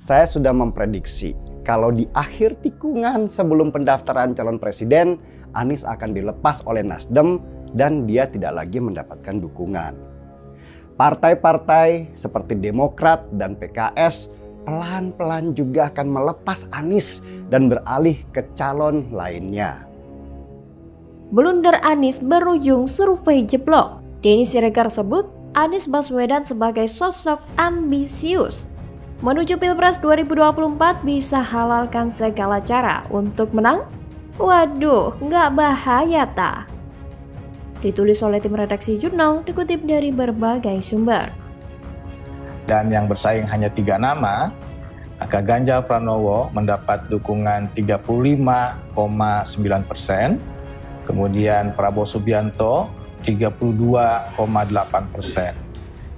Saya sudah memprediksi kalau di akhir tikungan sebelum pendaftaran calon presiden, Anies akan dilepas oleh Nasdem dan dia tidak lagi mendapatkan dukungan. Partai-partai seperti Demokrat dan PKS pelan-pelan juga akan melepas Anies dan beralih ke calon lainnya. Blunder Anies berujung survei jeblok. Denny Siregar sebut Anies Baswedan sebagai sosok ambisius. Menuju Pilpres 2024 bisa halalkan segala cara untuk menang? Waduh, nggak bahaya tak? Ditulis oleh tim redaksi jurnal, dikutip dari berbagai sumber. Dan yang bersaing hanya 3 nama, maka Ganjar Pranowo mendapat dukungan 35,9%, kemudian Prabowo Subianto 32,8%.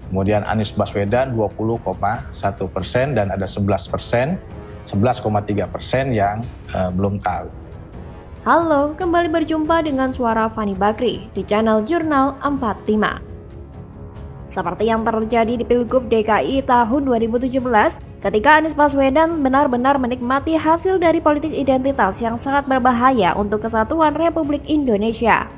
Kemudian Anies Baswedan 20,1% dan ada 11%, 11,3% yang belum tahu. Halo, kembali berjumpa dengan suara Fani Bakri di channel Jurnal 45. Seperti yang terjadi di Pilgub DKI tahun 2017, ketika Anies Baswedan benar-benar menikmati hasil dari politik identitas yang sangat berbahaya untuk kesatuan Republik Indonesia.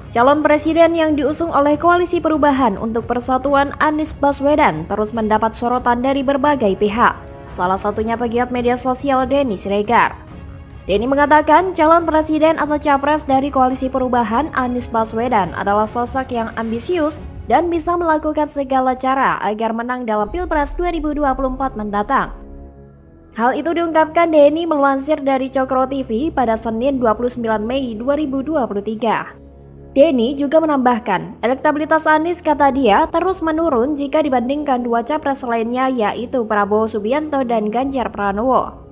Calon presiden yang diusung oleh Koalisi Perubahan untuk Persatuan Anies Baswedan terus mendapat sorotan dari berbagai pihak, salah satunya pegiat media sosial Denny Siregar. Denny mengatakan calon presiden atau capres dari Koalisi Perubahan Anies Baswedan adalah sosok yang ambisius dan bisa melakukan segala cara agar menang dalam Pilpres 2024 mendatang. Hal itu diungkapkan Denny melansir dari Cokro TV pada Senin 29 Mei 2023. Denny juga menambahkan, elektabilitas Anies kata dia terus menurun jika dibandingkan dua capres lainnya yaitu Prabowo Subianto dan Ganjar Pranowo.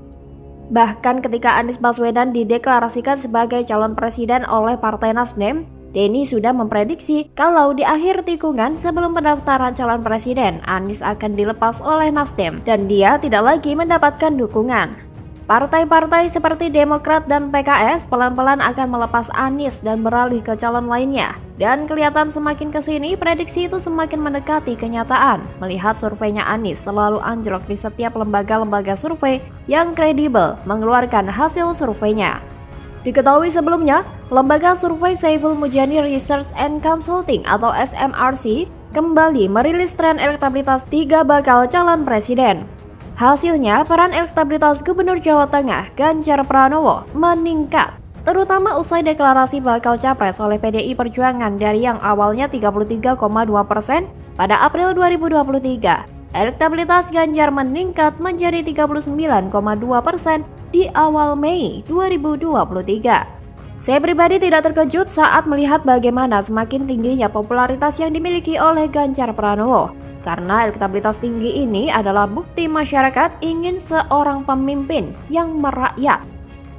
Bahkan ketika Anies Baswedan dideklarasikan sebagai calon presiden oleh Partai Nasdem, Denny sudah memprediksi kalau di akhir tikungan sebelum pendaftaran calon presiden, Anies akan dilepas oleh Nasdem dan dia tidak lagi mendapatkan dukungan. Partai-partai seperti Demokrat dan PKS pelan-pelan akan melepas Anies dan beralih ke calon lainnya. Dan kelihatan semakin kesini prediksi itu semakin mendekati kenyataan. Melihat surveinya Anies selalu anjlok di setiap lembaga-lembaga survei yang kredibel mengeluarkan hasil surveinya. Diketahui sebelumnya, lembaga survei Saiful Mujani Research and Consulting atau SMRC kembali merilis tren elektabilitas 3 bakal calon presiden. Hasilnya, peran elektabilitas Gubernur Jawa Tengah Ganjar Pranowo meningkat, terutama usai deklarasi bakal capres oleh PDI Perjuangan dari yang awalnya 33,2% pada April 2023. Elektabilitas Ganjar meningkat menjadi 39,2% di awal Mei 2023. Saya pribadi tidak terkejut saat melihat bagaimana semakin tingginya popularitas yang dimiliki oleh Ganjar Pranowo. Karena elektabilitas tinggi ini adalah bukti masyarakat ingin seorang pemimpin yang merakyat.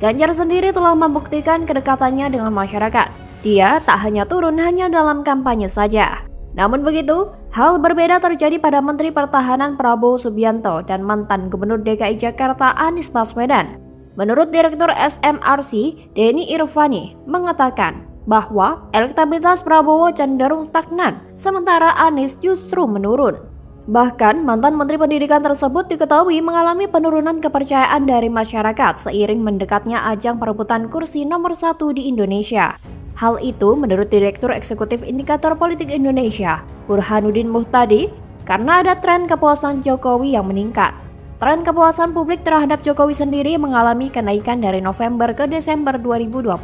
Ganjar sendiri telah membuktikan kedekatannya dengan masyarakat. Dia tak hanya turun hanya dalam kampanye saja. Namun begitu, hal berbeda terjadi pada Menteri Pertahanan Prabowo Subianto dan mantan Gubernur DKI Jakarta Anies Baswedan. Menurut Direktur SMRC, Denny Irvani, mengatakan bahwa elektabilitas Prabowo cenderung stagnan, sementara Anies justru menurun. Bahkan, mantan Menteri Pendidikan tersebut diketahui mengalami penurunan kepercayaan dari masyarakat seiring mendekatnya ajang perebutan kursi nomor 1 di Indonesia. Hal itu menurut Direktur Eksekutif Indikator Politik Indonesia, Burhanuddin Muhtadi, karena ada tren kepuasan Jokowi yang meningkat. Tren kepuasan publik terhadap Jokowi sendiri mengalami kenaikan dari November ke Desember 2022.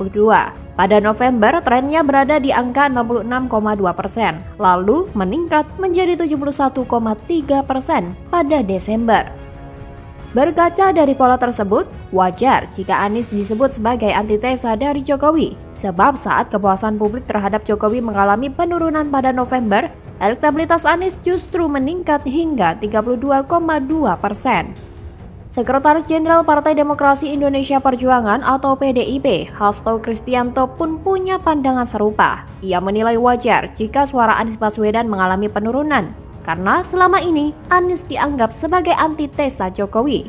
Pada November, trennya berada di angka 66,2%, lalu meningkat menjadi 71,3% pada Desember. Berkaca dari pola tersebut, wajar jika Anies disebut sebagai antitesa dari Jokowi, sebab saat kepuasan publik terhadap Jokowi mengalami penurunan pada November, elektabilitas Anies justru meningkat hingga 32,2%. Sekretaris Jenderal Partai Demokrasi Indonesia Perjuangan atau PDIP, Hasto Kristianto pun punya pandangan serupa. Ia menilai wajar jika suara Anies Baswedan mengalami penurunan, karena selama ini Anies dianggap sebagai antitesa Jokowi.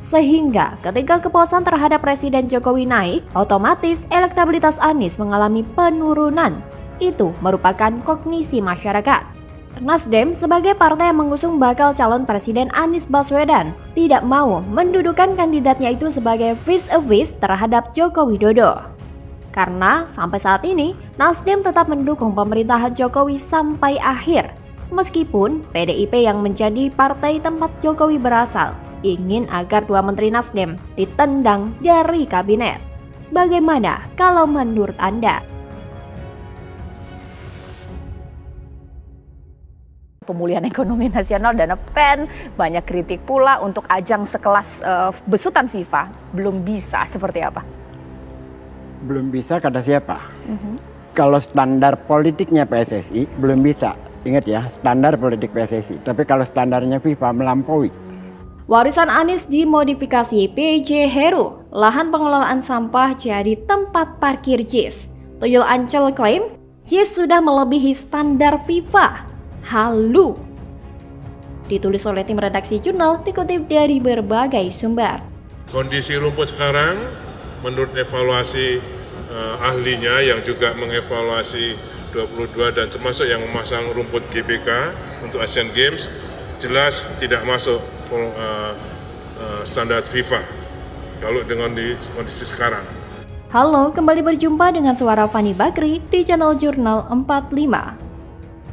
Sehingga ketika kepuasan terhadap Presiden Jokowi naik, otomatis elektabilitas Anies mengalami penurunan. Itu merupakan kognisi masyarakat. Nasdem sebagai partai yang mengusung bakal calon presiden Anies Baswedan tidak mau mendudukan kandidatnya itu sebagai vis-a-vis terhadap Joko Widodo. Karena sampai saat ini Nasdem tetap mendukung pemerintahan Jokowi sampai akhir. Meskipun PDIP yang menjadi partai tempat Jokowi berasal ingin agar dua menteri Nasdem ditendang dari kabinet. Bagaimana kalau menurut Anda? Pemulihan ekonomi nasional dana PEN, banyak kritik pula untuk ajang sekelas besutan FIFA belum bisa, seperti apa? Belum bisa kata siapa? Kalau standar politiknya PSSI belum bisa. Ingat ya, standar politik PSSI. Tapi kalau standarnya FIFA melampaui. Warisan Anies dimodifikasi PJ Heru, lahan pengelolaan sampah jadi tempat parkir JIS. Tuyul Ancel klaim JIS sudah melebihi standar FIFA. Halu. Ditulis oleh tim redaksi jurnal, dikutip dari berbagai sumber. Kondisi rumput sekarang, menurut evaluasi ahlinya yang juga mengevaluasi 22 dan termasuk yang memasang rumput GBK untuk Asian Games, jelas tidak masuk standar FIFA kalau dengan di kondisi sekarang. Halo, kembali berjumpa dengan suara Fani Bakri di channel Jurnal 45.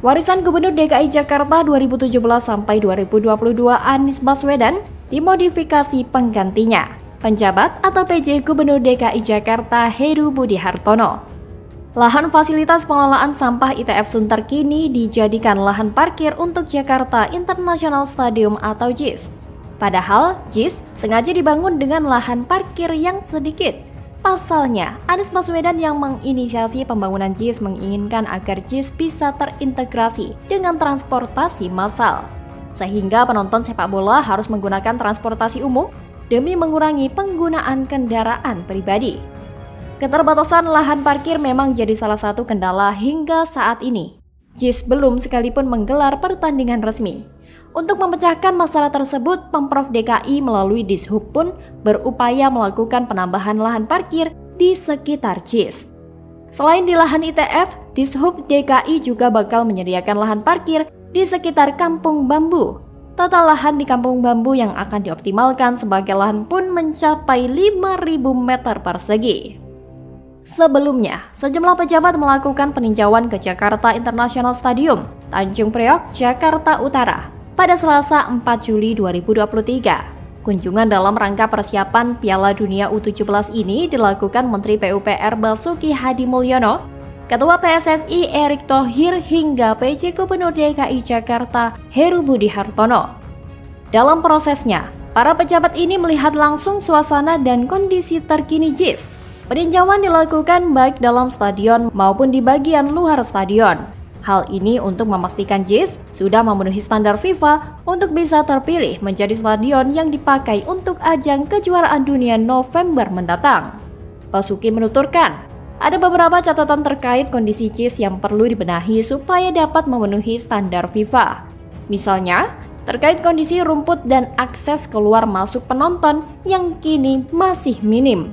Warisan Gubernur DKI Jakarta 2017 sampai 2022 Anies Baswedan dimodifikasi penggantinya, penjabat atau PJ Gubernur DKI Jakarta Heru Budi Hartono. Lahan fasilitas pengelolaan sampah ITF Sunter kini dijadikan lahan parkir untuk Jakarta International Stadium atau JIS. Padahal JIS sengaja dibangun dengan lahan parkir yang sedikit. Pasalnya, Anies Baswedan yang menginisiasi pembangunan JIS menginginkan agar JIS bisa terintegrasi dengan transportasi massal, sehingga penonton sepak bola harus menggunakan transportasi umum demi mengurangi penggunaan kendaraan pribadi. Keterbatasan lahan parkir memang jadi salah satu kendala hingga saat ini. JIS belum sekalipun menggelar pertandingan resmi. Untuk memecahkan masalah tersebut, Pemprov DKI melalui Dishub pun berupaya melakukan penambahan lahan parkir di sekitar JIS. Selain di lahan ITF, Dishub DKI juga bakal menyediakan lahan parkir di sekitar Kampung Bambu. Total lahan di Kampung Bambu yang akan dioptimalkan sebagai lahan pun mencapai 5.000 meter persegi. Sebelumnya, sejumlah pejabat melakukan peninjauan ke Jakarta International Stadium, Tanjung Priok, Jakarta Utara pada Selasa 4 Juli 2023. Kunjungan dalam rangka persiapan Piala Dunia U17 ini dilakukan Menteri PUPR Basuki Hadi Mulyono, Ketua PSSI Erick Thohir hingga PJ Gubernur DKI Jakarta Heru Budi Hartono. Dalam prosesnya, para pejabat ini melihat langsung suasana dan kondisi terkini JIS. Peninjauan dilakukan baik dalam stadion maupun di bagian luar stadion. Hal ini untuk memastikan JIS sudah memenuhi standar FIFA untuk bisa terpilih menjadi stadion yang dipakai untuk ajang kejuaraan dunia November mendatang. Basuki menuturkan, ada beberapa catatan terkait kondisi JIS yang perlu dibenahi supaya dapat memenuhi standar FIFA. Misalnya, terkait kondisi rumput dan akses keluar masuk penonton yang kini masih minim.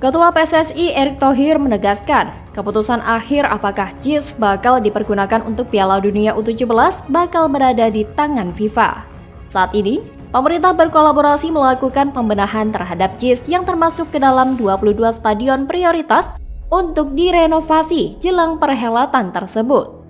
Ketua PSSI Erick Thohir menegaskan, keputusan akhir apakah JIS bakal dipergunakan untuk Piala Dunia U17 bakal berada di tangan FIFA. Saat ini, pemerintah berkolaborasi melakukan pembenahan terhadap JIS yang termasuk ke dalam 22 stadion prioritas untuk direnovasi jelang perhelatan tersebut.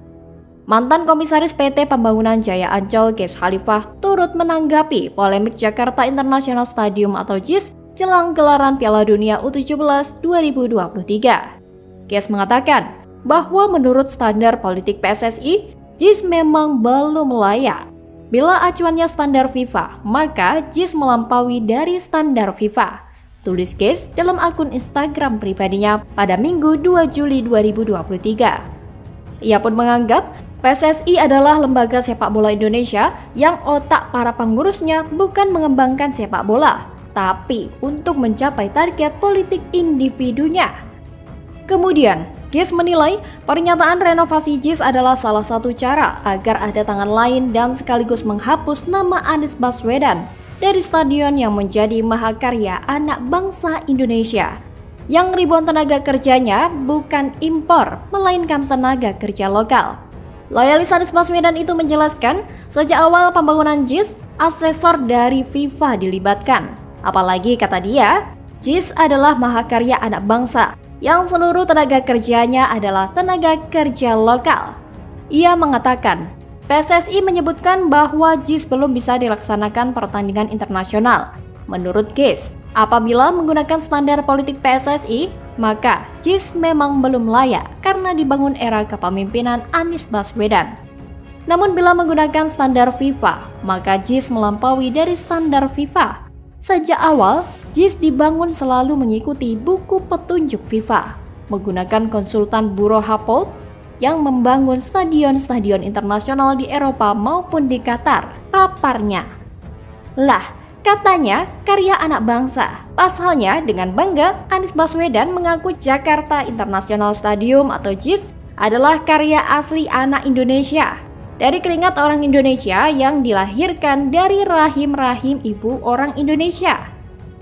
Mantan Komisaris PT Pembangunan Jaya Ancol Kes Khalifah turut menanggapi polemik Jakarta International Stadium atau JIS jelang gelaran Piala Dunia U17 2023. Kes mengatakan bahwa menurut standar politik PSSI, JIS memang belum layak. Bila acuannya standar FIFA, maka JIS melampaui dari standar FIFA. Tulis Kes dalam akun Instagram pribadinya pada Minggu 2 Juli 2023. Ia pun menganggap PSSI adalah lembaga sepak bola Indonesia yang otak para pengurusnya bukan mengembangkan sepak bola, tapi untuk mencapai target politik individunya. Kemudian, Kes menilai pernyataan renovasi JIS adalah salah satu cara agar ada tangan lain dan sekaligus menghapus nama Anies Baswedan dari stadion yang menjadi mahakarya anak bangsa Indonesia, yang ribuan tenaga kerjanya bukan impor, melainkan tenaga kerja lokal. Loyalis Anies Baswedan itu menjelaskan, sejak awal pembangunan JIS, asesor dari FIFA dilibatkan. Apalagi kata dia, JIS adalah mahakarya anak bangsa yang seluruh tenaga kerjanya adalah tenaga kerja lokal. Ia mengatakan, PSSI menyebutkan bahwa JIS belum bisa dilaksanakan pertandingan internasional. Menurut Kees, apabila menggunakan standar politik PSSI, maka JIS memang belum layak karena dibangun era kepemimpinan Anies Baswedan. Namun bila menggunakan standar FIFA, maka JIS melampaui dari standar FIFA. Sejak awal, JIS dibangun selalu mengikuti buku petunjuk FIFA, menggunakan konsultan Buro Happold yang membangun stadion-stadion internasional di Eropa maupun di Qatar, paparnya. Lah, katanya karya anak bangsa. Pasalnya dengan bangga Anies Baswedan mengaku Jakarta International Stadium atau JIS adalah karya asli anak Indonesia. Dari keringat orang Indonesia yang dilahirkan dari rahim-rahim ibu orang Indonesia.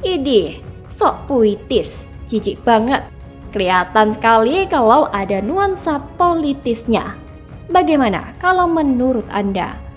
Idih, sok puitis, jijik banget. Kelihatan sekali kalau ada nuansa politisnya. Bagaimana kalau menurut Anda?